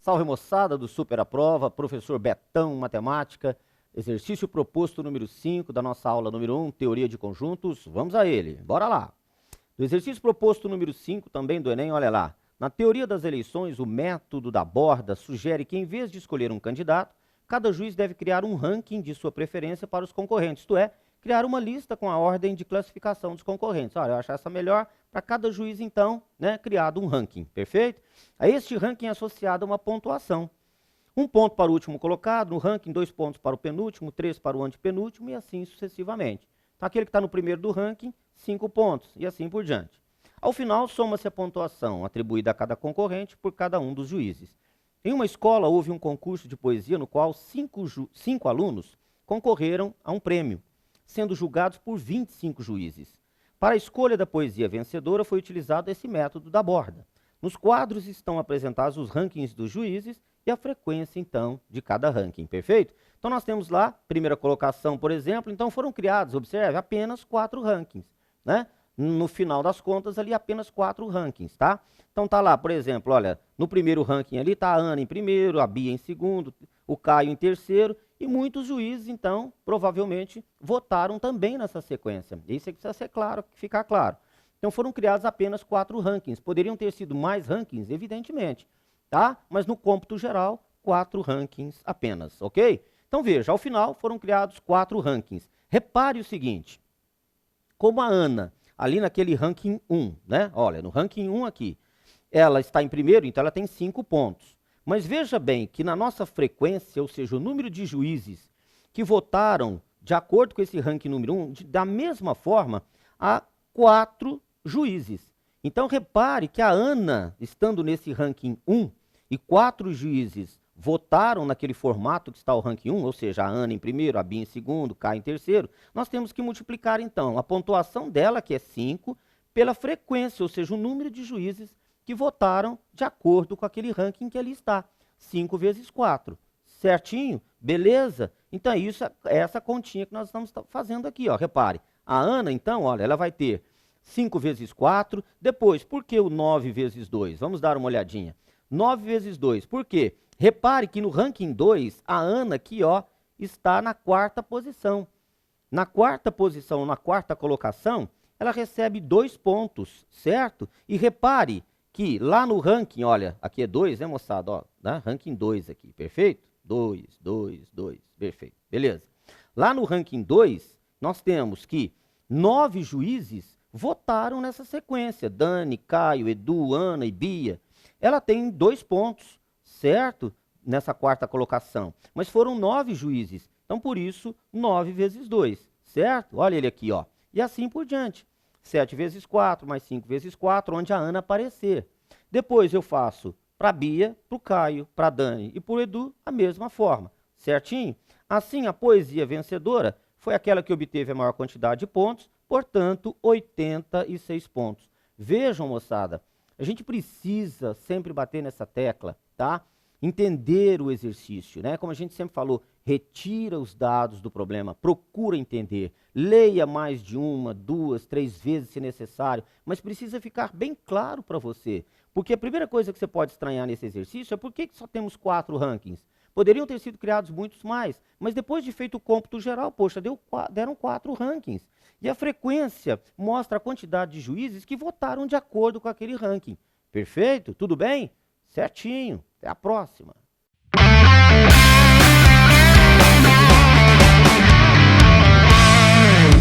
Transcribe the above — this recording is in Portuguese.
Salve moçada do Super Aprova, professor Betão, matemática, exercício proposto número 5 da nossa aula número 1, teoria de conjuntos. Vamos a ele, bora lá. Do exercício proposto número 5 também do Enem, olha lá. Na teoria das eleições, o método da borda sugere que em vez de escolher um candidato, cada juiz deve criar um ranking de sua preferência para os concorrentes, isto é, criar uma lista com a ordem de classificação dos concorrentes. Olha, eu acho essa melhor, para cada juiz, então, né, criado um ranking, perfeito? A este ranking é associada uma pontuação. 1 ponto para o último colocado no ranking, 2 pontos para o penúltimo, 3 para o antepenúltimo e assim sucessivamente. Então, aquele que está no primeiro do ranking, 5 pontos e assim por diante. Ao final, soma-se a pontuação atribuída a cada concorrente por cada um dos juízes. Em uma escola, houve um concurso de poesia no qual 5 alunos concorreram a um prêmio, sendo julgados por 25 juízes. Para a escolha da poesia vencedora, foi utilizado esse método da borda. Nos quadros estão apresentados os rankings dos juízes e a frequência, então, de cada ranking, perfeito? Então, nós temos lá, primeira colocação, por exemplo, então foram criados, observe, apenas 4 rankings, né? No final das contas, ali, apenas 4 rankings, tá? Então, tá lá, por exemplo, olha, no primeiro ranking ali tá a Ana em primeiro, a Bia em segundo, o Caio em terceiro, e muitos juízes, então, provavelmente, votaram também nessa sequência. Isso é que precisa ser claro, ficar claro. Então, foram criados apenas 4 rankings. Poderiam ter sido mais rankings, evidentemente, tá? Mas no cômputo geral, 4 rankings apenas, ok? Então, veja, ao final foram criados 4 rankings. Repare o seguinte, como a Ana, ali naquele ranking 1, né? Olha, no ranking 1 aqui, ela está em primeiro, então ela tem 5 pontos. Mas veja bem que na nossa frequência, ou seja, o número de juízes que votaram de acordo com esse ranking número 1, da mesma forma, há 4 juízes. Então, repare que a Ana, estando nesse ranking 1, e 4 juízes votaram naquele formato que está o ranking 1, ou seja, a Ana em primeiro, a Bia em segundo, Caio em terceiro, nós temos que multiplicar, então, a pontuação dela, que é 5, pela frequência, ou seja, o número de juízes que votaram de acordo com aquele ranking que ali está. 5 vezes 4. Certinho? Beleza? Então, isso é essa continha que nós estamos fazendo aqui, ó. Repare, a Ana, então, olha, ela vai ter 5 vezes 4. Depois, por que o 9 vezes 2? Vamos dar uma olhadinha. 9 vezes 2, por quê? Repare que no ranking 2, a Ana aqui, ó, está na 4ª posição. Na 4ª posição, na 4ª colocação, ela recebe 2 pontos, certo? E repare que lá no ranking, olha, aqui é 2, né, moçada? Ó, né? Ranking 2 aqui, perfeito? 2, 2, 2, perfeito, beleza. Lá no ranking 2, nós temos que 9 juízes votaram nessa sequência. Dani, Caio, Edu, Ana e Bia. Ela tem 2 pontos, certo? Nessa 4ª colocação. Mas foram 9 juízes. Então, por isso, 9 vezes 2, certo? Olha ele aqui, ó. E assim por diante. 7 vezes 4, mais 5 vezes 4, onde a Ana aparecer. Depois eu faço para a Bia, para o Caio, para a Dani e para o Edu, a mesma forma, certinho? Assim, a poesia vencedora foi aquela que obteve a maior quantidade de pontos, portanto, 86 pontos. Vejam, moçada, a gente precisa sempre bater nessa tecla, tá? Entender o exercício, né? Como a gente sempre falou, retira os dados do problema, procura entender, leia mais de 1, 2, 3 vezes se necessário, mas precisa ficar bem claro para você, porque a primeira coisa que você pode estranhar nesse exercício é por que só temos 4 rankings. Poderiam ter sido criados muitos mais, mas depois de feito o cômputo geral, poxa, deram 4 rankings. E a frequência mostra a quantidade de juízes que votaram de acordo com aquele ranking. Perfeito? Tudo bem? Certinho. Até a próxima.